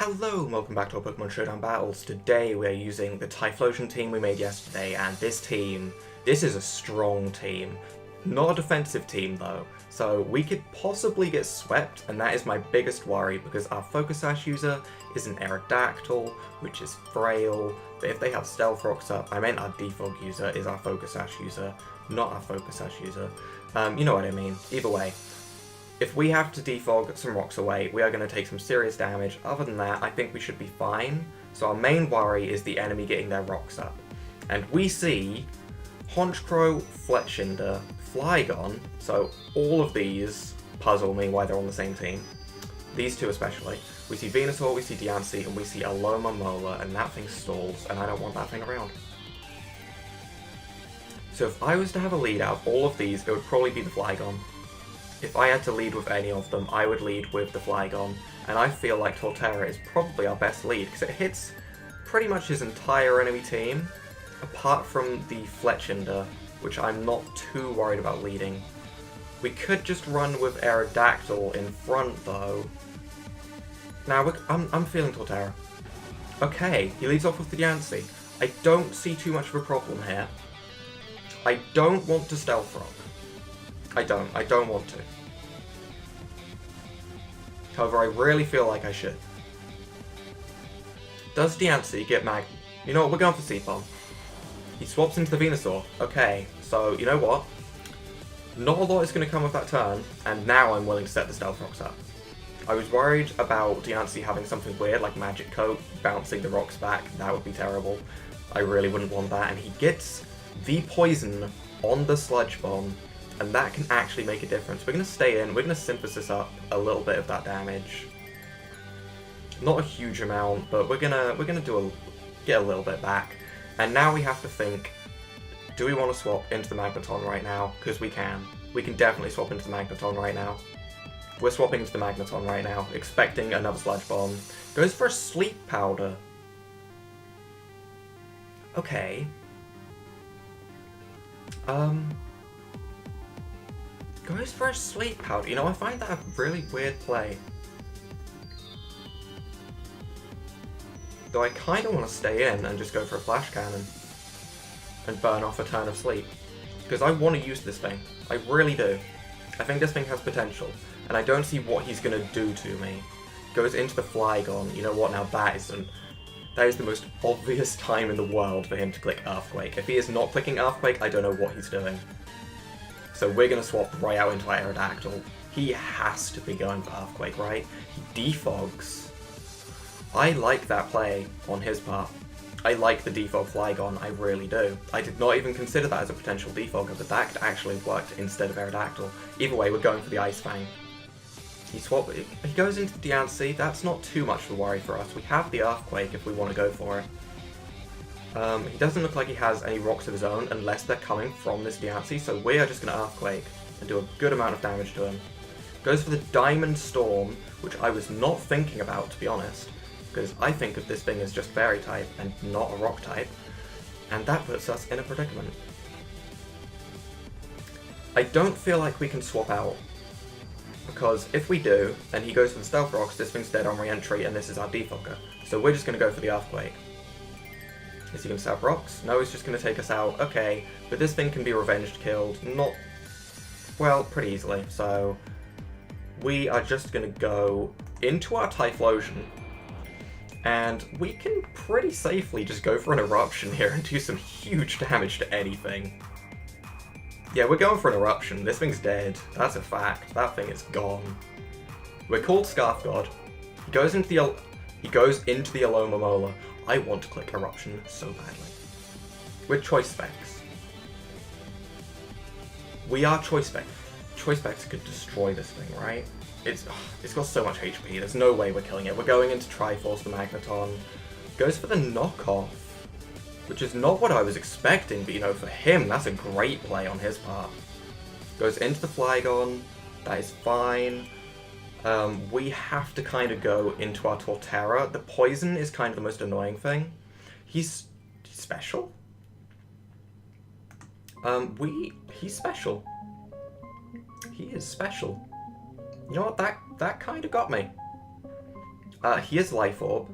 Hello and welcome back to our Pokemon Showdown battles. Today we are using the Typhlosion team we made yesterday, and this is a strong team. Not a defensive team though, so we could possibly get swept, and that is my biggest worry because our Focus Sash user is an Aerodactyl, which is frail, but if they have Stealth Rocks up, I meant our Defog user is our Focus Sash user, not our Focus Sash user. You know what I mean. Either way. If we have to defog some rocks away, we are going to take some serious damage. Other than that, I think we should be fine. So our main worry is the enemy getting their rocks up. And we see Honchkrow, Fletchinder, Flygon, so all of these puzzle me why they're on the same team. These two especially. We see Venusaur, we see Diancie, and we see Alomomola, and that thing stalls, and I don't want that thing around. So if I was to have a lead out of all of these, it would probably be the Flygon. If I had to lead with any of them, I would lead with the Flygon, and I feel like Torterra is probably our best lead, because it hits pretty much his entire enemy team, apart from the Fletchinder, which I'm not too worried about leading. We could just run with Aerodactyl in front, though. Now, I'm feeling Torterra. Okay, he leads off with the Diancie. I don't see too much of a problem here. I don't want to Stealth Rock. I don't want to. However, I really feel like I should. Does Diancie get Mag... You know what, we're going for Seed-Bomb. He swaps into the Venusaur. Okay, so, you know what? Not a lot is going to come with that turn, and now I'm willing to set the Stealth Rocks up. I was worried about Diancie having something weird, like Magic Coat, bouncing the rocks back. That would be terrible. I really wouldn't want that, and he gets the poison on the Sludge Bomb, and that can actually make a difference. We're going to stay in, we're going to Synthesis up a little bit of that damage. Not a huge amount, but we're gonna get a little bit back. And now we have to think, do we want to swap into the Magneton right now? Because we can. We can definitely swap into the Magneton right now. We're swapping into the Magneton right now, expecting another Sludge Bomb. Goes for a Sleep Powder. Okay. Goes for a Sleep Powder. You know, I find that a really weird play. Though I kind of want to stay in and just go for a Flash Cannon. And burn off a turn of sleep. Because I want to use this thing. I really do. I think this thing has potential. And I don't see what he's going to do to me. Goes into the Flygon. You know what, now that is the most obvious time in the world for him to click Earthquake. If he is not clicking Earthquake, I don't know what he's doing. So we're going to swap right out into Aerodactyl. He has to be going for Earthquake, right? He defogs. I like that play on his part. I like the defog Flygon, I really do. I did not even consider that as a potential defogger, but that actually worked instead of Aerodactyl. Either way, we're going for the Ice Fang. He goes into the Diancie. That's not too much of a worry for us. We have the Earthquake if we want to go for it. He doesn't look like he has any rocks of his own unless they're coming from this Diancie, so we are just going to Earthquake and do a good amount of damage to him. Goes for the Diamond Storm, which I was not thinking about, to be honest, because I think of this thing as just Fairy type and not a Rock type, and that puts us in a predicament. I don't feel like we can swap out, because if we do, and he goes for the Stealth Rocks, this thing's dead on re-entry, and this is our defogger. So we're just going to go for the Earthquake. Is he going to set up rocks? No, he's just going to take us out. Okay, but this thing can be revenged killed. Not, well, pretty easily. So we are just going to go into our Typhlosion, and we can pretty safely just go for an eruption here and do some huge damage to anything. Yeah, we're going for an eruption. This thing's dead. That's a fact. That thing is gone. We're called Scarf God. He goes into the Alomomola. I want to click Eruption so badly. We're Choice Specs. We are Choice Specs. Choice Specs could destroy this thing, right? It's got so much HP, there's no way we're killing it. We're going into Triforce the Magneton. Goes for the knockoff, which is not what I was expecting, but you know, for him, that's a great play on his part. Goes into the Flygon, that is fine. We have to kind of go into our Torterra. The poison is kind of the most annoying thing. He's special. He's special. He is special. You know what, that kind of got me. He is Life Orb.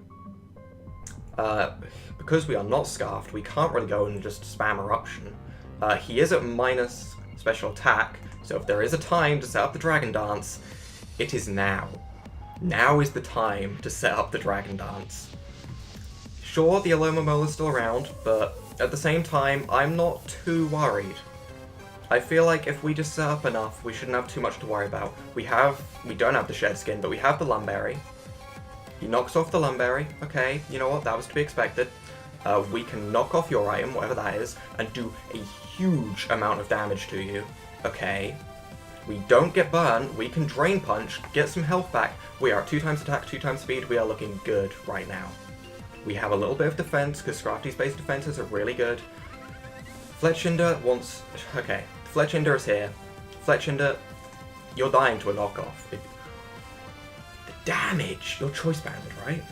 Because we are not Scarfed, we can't really go and just spam Eruption. He is at minus special attack, so if there is a time to set up the Dragon Dance, it is now. Now is the time to set up the Dragon Dance. Sure, the Aloma Mole is still around, but at the same time, I'm not too worried. I feel like if we just set up enough, we shouldn't have too much to worry about. We don't have the Shed Skin, but we have the Lumberry. He knocks off the Lumberry. Okay, you know what, that was to be expected. We can knock off your item, whatever that is, and do a huge amount of damage to you. Okay. We don't get burned, we can Drain Punch, get some health back. We are at 2 times attack, 2 times speed, we are looking good right now. We have a little bit of defense, because Scrafty's base defenses are really good. Fletchinder wants... Okay, Fletchinder is here. Fletchinder, you're dying to a knockoff. The damage! You're Choice Banded, right?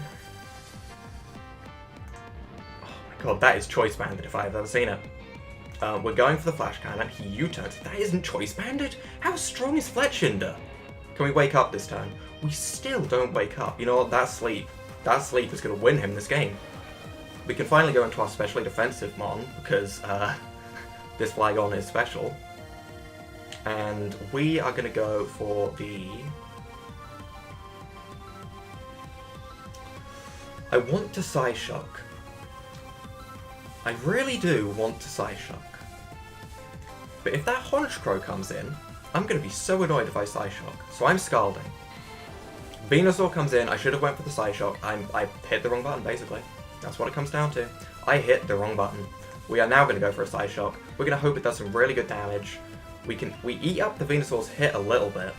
Oh my god, that is Choice Banded if I've ever seen it. We're going for the Flash Cannon. He U-turns. That isn't Choice Banded? How strong is Fletchinder? Can we wake up this turn? We still don't wake up. You know what? That sleep is going to win him this game. We can finally go into our specially defensive Mon, because this Flygon is special. And we are going to go for the... I want to Psyshock. I really do want to Psyshock. But if that Honchkrow comes in, I'm going to be so annoyed if I Psyshock. So I'm Scalding. Venusaur comes in, I should have went for the Psyshock. I hit the wrong button, basically. That's what it comes down to. I hit the wrong button. We are now going to go for a Psyshock. We're going to hope it does some really good damage. We eat up the Venusaur's hit a little bit.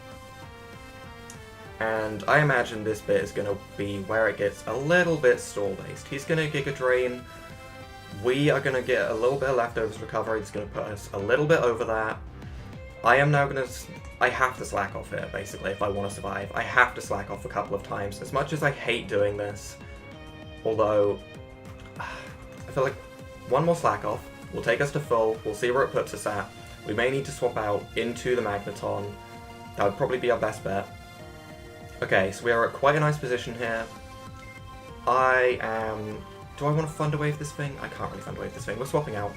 And I imagine this bit is going to be where it gets a little bit stall-based. He's going to Giga Drain. We are going to get a little bit of leftovers recovery. It's going to put us a little bit over that. I am now going to... I have to slack off here, basically, if I want to survive. I have to slack off a couple of times. As much as I hate doing this, although I feel like one more slack off will take us to full. We'll see where it puts us at. We may need to swap out into the Magneton. That would probably be our best bet. Okay, so we are at quite a nice position here. I am... Do I want to Thunder Wave this thing? I can't really Thunder Wave this thing. We're swapping out.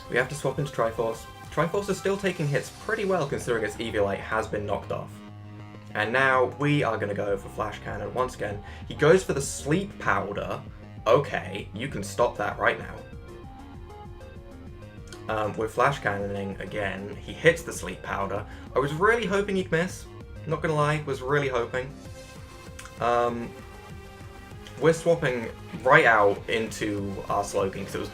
We have to swap into Triforce. Triforce is still taking hits pretty well considering its Eviolite has been knocked off. And now we are going to go for Flash Cannon once again. He goes for the Sleep Powder. Okay, you can stop that right now. We're Flash Cannoning again. He hits the Sleep Powder. I was really hoping he'd miss. Not gonna lie, was really hoping. We're swapping right out into our Slowking because it was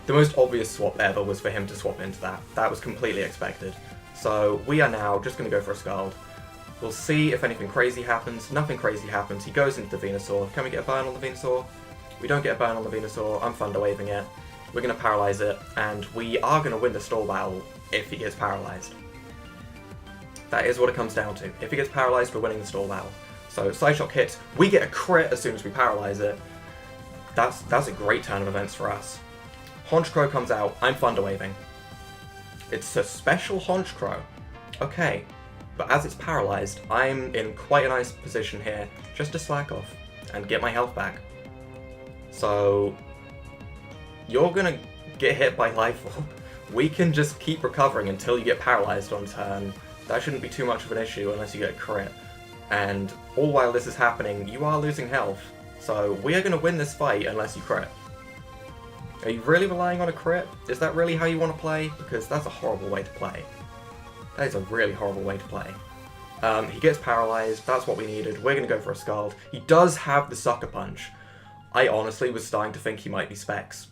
the most obvious swap ever was for him to swap into that. That was completely expected. So we are now just going to go for a Scald. We'll see if anything crazy happens. Nothing crazy happens. He goes into the Venusaur. Can we get a burn on the Venusaur? We don't get a burn on the Venusaur. I'm Thunder Waving it. We're going to paralyze it, and we are going to win the stall battle if he gets paralyzed. That is what it comes down to. If he gets paralyzed, we're winning the stall battle. So Psyshock hits. We get a crit as soon as we paralyze it. That's a great turn of events for us. Honchkrow comes out. I'm Thunder Waving. It's a special Honchkrow. Okay, but as it's paralyzed, I'm in quite a nice position here just to slack off and get my health back. So you're gonna get hit by Life Orb. We can just keep recovering until you get paralyzed on turn. That shouldn't be too much of an issue unless you get a crit. And all while this is happening, you are losing health. So we are going to win this fight unless you crit. Are you really relying on a crit? Is that really how you want to play? Because that's a horrible way to play. That is a really horrible way to play. He gets paralyzed. That's what we needed. We're going to go for a Scald. He does have the Sucker Punch. I honestly was starting to think he might be Specs.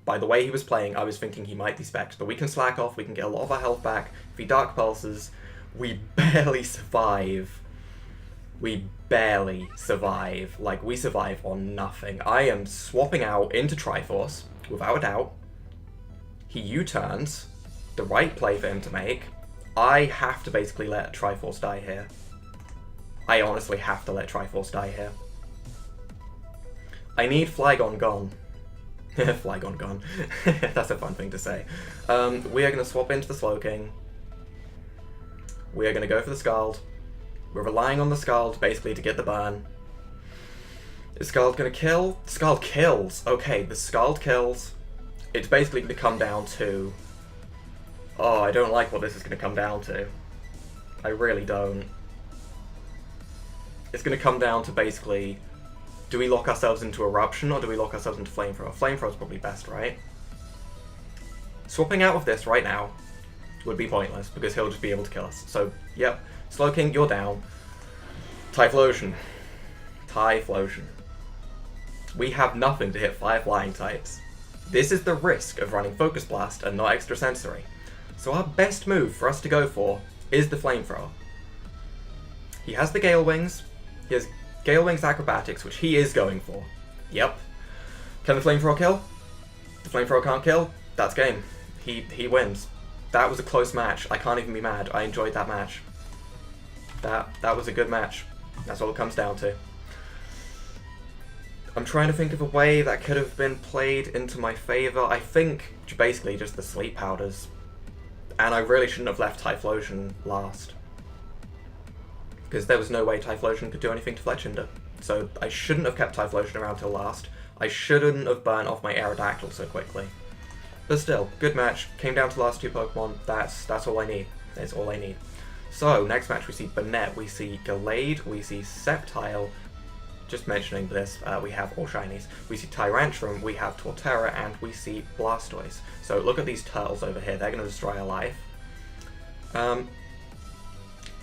By the way he was playing, I was thinking he might be Specs. But we can slack off. We can get a lot of our health back. If he Dark Pulses, we barely survive. We barely survive. Like, we survive on nothing. I am swapping out into Triforce, without a doubt. He U-turns. The right play for him to make. I have to basically let Triforce die here. I honestly have to let Triforce die here. I need Flygon gone. Flygon gone. That's a fun thing to say. We are going to swap into the Slowking. We are going to go for the Scald. We're relying on the Scald, basically, to get the burn. Is Scald gonna kill? Scald kills! Okay, the Scald kills. It's basically gonna come down to... Oh, I don't like what this is gonna come down to. I really don't. It's gonna come down to basically... Do we lock ourselves into Eruption, or do we lock ourselves into Flamethrower? Flamethrower's probably best, right? Swapping out of this right now would be pointless, because he'll just be able to kill us. So, yep. Slowking, you're down. Typhlosion. Typhlosion. We have nothing to hit 5 flying types. This is the risk of running Focus Blast and not Extrasensory. So our best move for us to go for is the Flamethrower. He has the Gale Wings. He has Gale Wings Acrobatics, which he is going for. Yep. Can the Flamethrower kill? The Flamethrower can't kill. That's game. He wins. That was a close match. I can't even be mad. I enjoyed that match. That was a good match. That's all it comes down to. I'm trying to think of a way that could have been played into my favour. I think basically just the Sleep Powders. And I really shouldn't have left Typhlosion last. Because there was no way Typhlosion could do anything to Fletchinder. So I shouldn't have kept Typhlosion around till last. I shouldn't have burnt off my Aerodactyl so quickly. But still, good match. Came down to the last 2 Pokemon. That's all I need. That's all I need. So, next match we see Banette, we see Gallade, we see Sceptile. Just mentioning this, we have all shinies. We see Tyrantrum, we have Torterra, and we see Blastoise. So look at these turtles over here, they're going to destroy our life.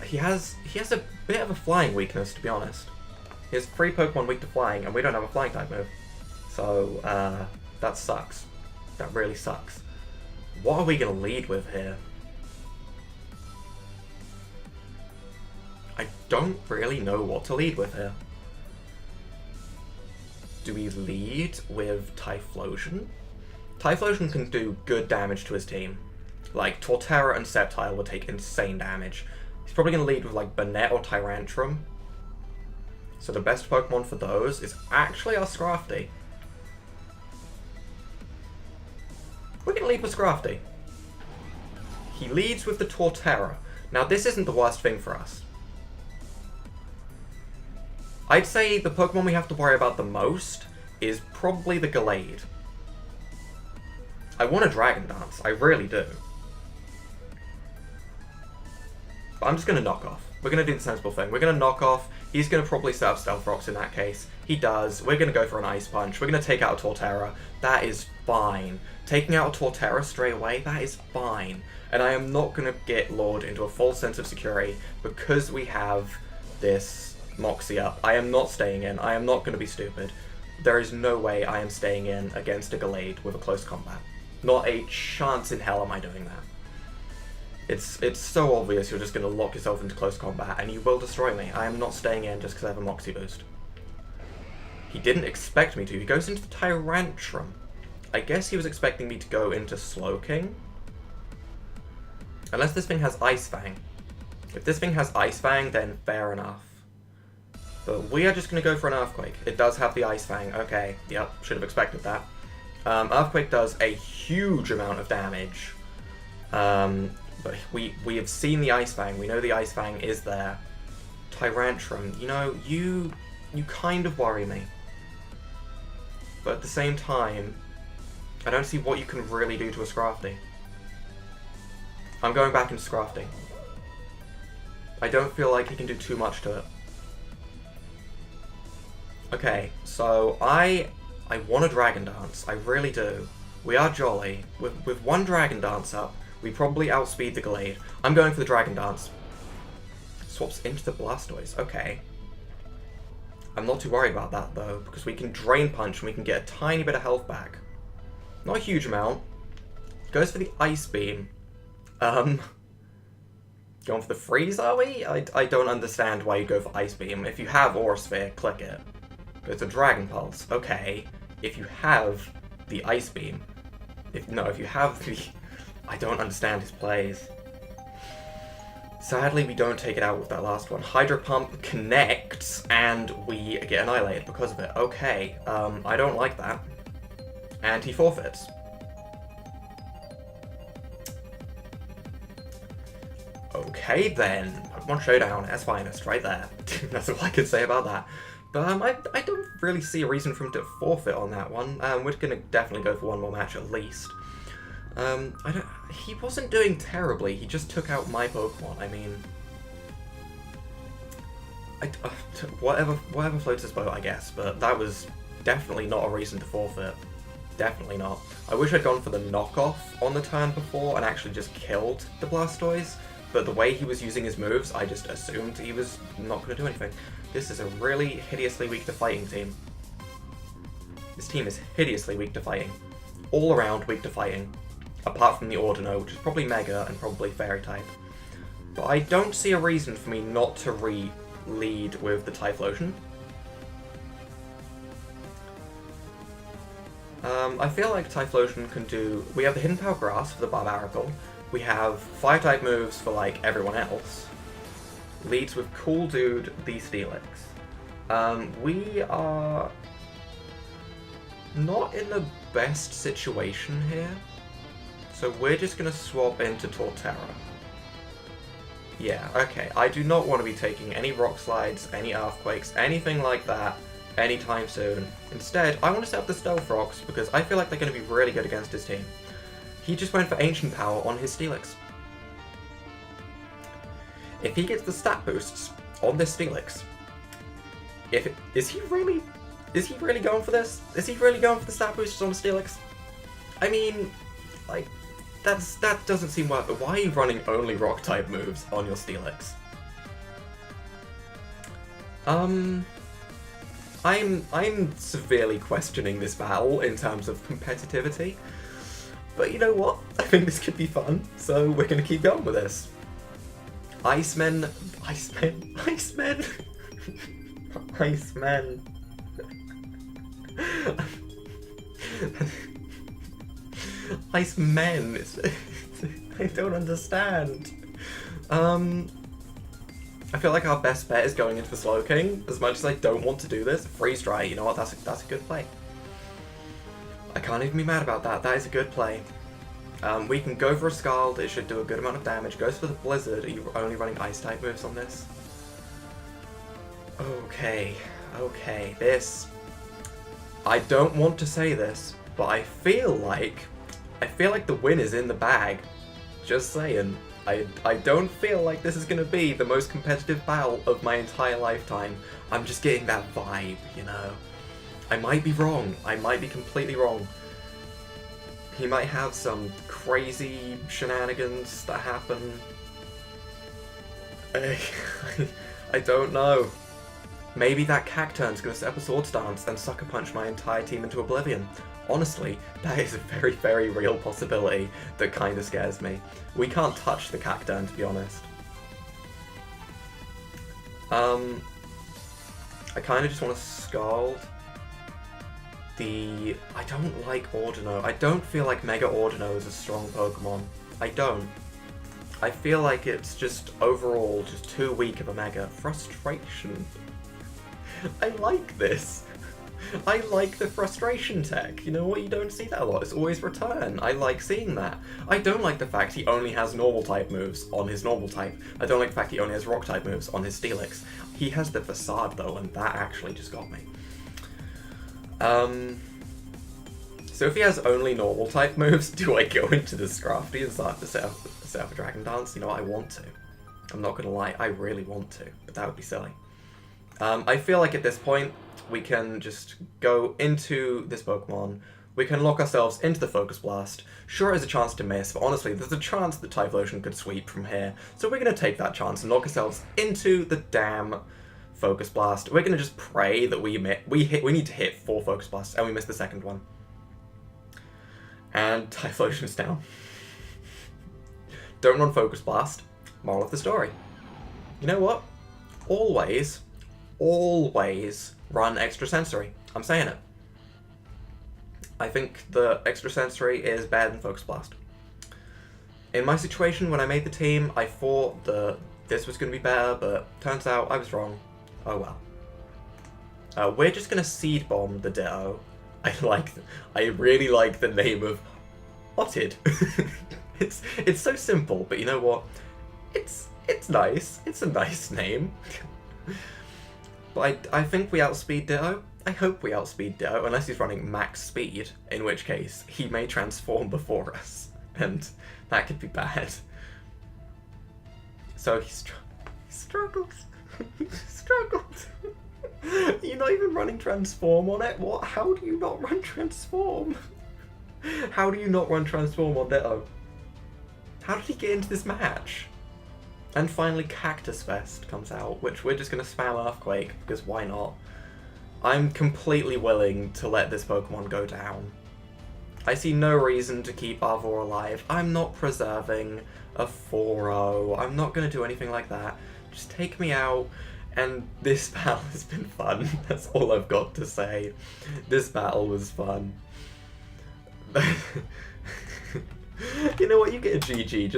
He has a bit of a flying weakness, to be honest. He has 3 Pokemon weak to flying, and we don't have a flying type move. So, that sucks. That really sucks. What are we going to lead with here? I don't really know what to lead with here. Do we lead with Typhlosion? Typhlosion can do good damage to his team. Like, Torterra and Sceptile will take insane damage. He's probably going to lead with, like, Banette or Tyrantrum. So the best Pokemon for those is actually our Scrafty. We're going to lead with Scrafty. He leads with the Torterra. Now, this isn't the worst thing for us. I'd say the Pokemon we have to worry about the most is probably the Gallade. I want a Dragon Dance, I really do. But I'm just going to knock off. We're going to do the sensible thing. We're going to knock off. He's going to probably set up Stealth Rocks in that case. He does. We're going to go for an Ice Punch. We're going to take out a Torterra. That is fine. Taking out a Torterra straight away, that is fine. And I am not going to get lured into a false sense of security because we have this Moxie up. I am not staying in. I am not going to be stupid. There is no way I am staying in against a Gallade with a close combat. Not a chance in hell am I doing that. It's so obvious you're just going to lock yourself into close combat and you will destroy me. I am not staying in just because I have a Moxie boost. He didn't expect me to. He goes into the Tyrantrum. I guess he was expecting me to go into Slowking. Unless this thing has Ice Fang. If this thing has Ice Fang, then fair enough. But we are just going to go for an Earthquake. It does have the Ice Fang. Okay, yep, should have expected that. Earthquake does a huge amount of damage. But we have seen the Ice Fang. We know the Ice Fang is there. Tyrantrum, you know, you kind of worry me. But at the same time, I don't see what you can really do to a Scrafty. I'm going back into Scrafty. I don't feel like he can do too much to it. Okay, so I want a Dragon Dance. I really do. We are jolly. With one Dragon Dance up, we probably outspeed the Gallade. I'm going for the Dragon Dance. Swaps into the Blastoise. Okay. I'm not too worried about that, though, because we can Drain Punch and we can get a tiny bit of health back. Not a huge amount. Goes for the Ice Beam. Going for the Freeze, are we? I don't understand why you go for Ice Beam. If you have Aura Sphere, click it. It's a Dragon Pulse. Okay. If you have the Ice Beam. If you have the... I don't understand his plays. Sadly, we don't take it out with that last one. Hydro Pump connects, and we get annihilated because of it. Okay, I don't like that. And he forfeits. Okay then, Pokemon Showdown as finest, right there. That's all I can say about that. But I don't really see a reason for him to forfeit on that one. We're gonna definitely go for one more match at least. He wasn't doing terribly, he just took out my Pokemon. I mean, whatever floats his boat, I guess, but that was definitely not a reason to forfeit. Definitely not. I wish I'd gone for the knockoff on the turn before and actually just killed the Blastoise, but the way he was using his moves, I just assumed he was not going to do anything. This is a really hideously weak to fighting team. This team is hideously weak to fighting. All around weak to fighting. Apart from the Ordino, which is probably Mega and probably Fairy type. But I don't see a reason for me not to lead with the Typhlosion. I feel like Typhlosion can do... We have the Hidden Power Grass for the Barbaracle. We have Fire-type moves for, like, everyone else. Leads with Cool Dude, the Steelix. We are not in the best situation here. So we're just going to swap into Torterra. Yeah, okay. I do not want to be taking any Rock Slides, any Earthquakes, anything like that anytime soon. Instead, I want to set up the Stealth Rocks because I feel like they're going to be really good against his team. He just went for Ancient Power on his Steelix. If he gets the stat boosts on this Steelix, is he really going for this? Is he really going for the stat boosts on the Steelix? I mean, like, that doesn't seem worth it. Why are you running only Rock type moves on your Steelix? I'm severely questioning this battle in terms of competitivity, but you know what? I think this could be fun, so we're gonna keep going with this. Icemen. Icemen. I don't understand. I feel like our best bet is going into the Slowking. As much as I don't want to do this, Freeze Dry, you know what, that's a good play. I can't even be mad about that, that is a good play. We can go for a Scald, it should do a good amount of damage. Goes for the Blizzard, are you only running Ice-type moves on this? Okay, this... I don't want to say this, but I feel like the win is in the bag. Just saying. I don't feel like this is going to be the most competitive battle of my entire lifetime. I'm just getting that vibe, you know. I might be wrong. I might be completely wrong. He might have some crazy shenanigans that happen. I don't know. Maybe that Cacturn's going to set up a Swords Dance and Sucker Punch my entire team into oblivion. Honestly, that is a very, very real possibility that kind of scares me. We can't touch the Cacturn, to be honest. I kind of just want to Scald. I don't like Ordino. I don't feel like Mega Ordino is a strong Pokemon. I don't. I feel like it's just overall just too weak of a Mega. Frustration. I like this. I like the frustration tech. You know what? You don't see that a lot. It's always return. I like seeing that. I don't like the fact he only has normal type moves on his normal type. I don't like the fact he only has rock type moves on his Steelix. He has the Facade though, and that actually just got me. So if he has only normal type moves, do I go into the Scrafty and start to set up a Dragon Dance? You know what? I want to. I'm not gonna lie. I really want to, but that would be silly. I feel like at this point, we can just go into this Pokemon, we can lock ourselves into the Focus Blast. Sure, there's a chance to miss, but honestly, there's a chance that Typhlosion could sweep from here, so we're going to take that chance and lock ourselves into the damn Focus Blast. We're going to just pray that we need to hit 4 Focus Blasts, and we miss the second one. And Typhlosion's down. Don't run Focus Blast. Moral of the story. You know what? Always run Extrasensory. I'm saying it. I think the Extrasensory is better than Focus Blast. In my situation, when I made the team, I thought that this was going to be better, but turns out I was wrong. Oh well. We're just going to Seed Bomb the Ditto. I really like the name of Otted. It's so simple, but you know what? It's nice. It's a nice name. But I think we outspeed Ditto. I hope we outspeed Ditto, unless he's running max speed, in which case he may transform before us, and that could be bad. So he struggles. He struggles. You're not even running transform on it? What? How do you not run transform? How do you not run transform on Ditto? How did he get into this match? And finally Cactus Fest comes out, which we're just going to spam Earthquake, because why not? I'm completely willing to let this Pokemon go down. I see no reason to keep Arvor alive. I'm not preserving a 4-0. I'm not going to do anything like that. Just take me out, and this battle has been fun. That's all I've got to say. This battle was fun. You know what? You get a GG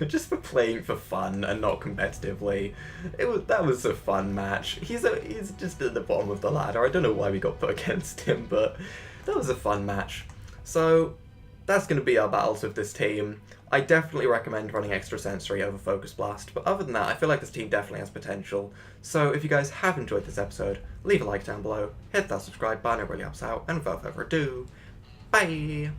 just for playing for fun and not competitively. That was a fun match. He's just at the bottom of the ladder. I don't know why we got put against him, but that was a fun match. So that's going to be our battles with this team. I definitely recommend running Extra Sensory over Focus Blast, but other than that, I feel like this team definitely has potential. So if you guys have enjoyed this episode, leave a like down below, hit that subscribe button, it really helps out, and without further ado, bye!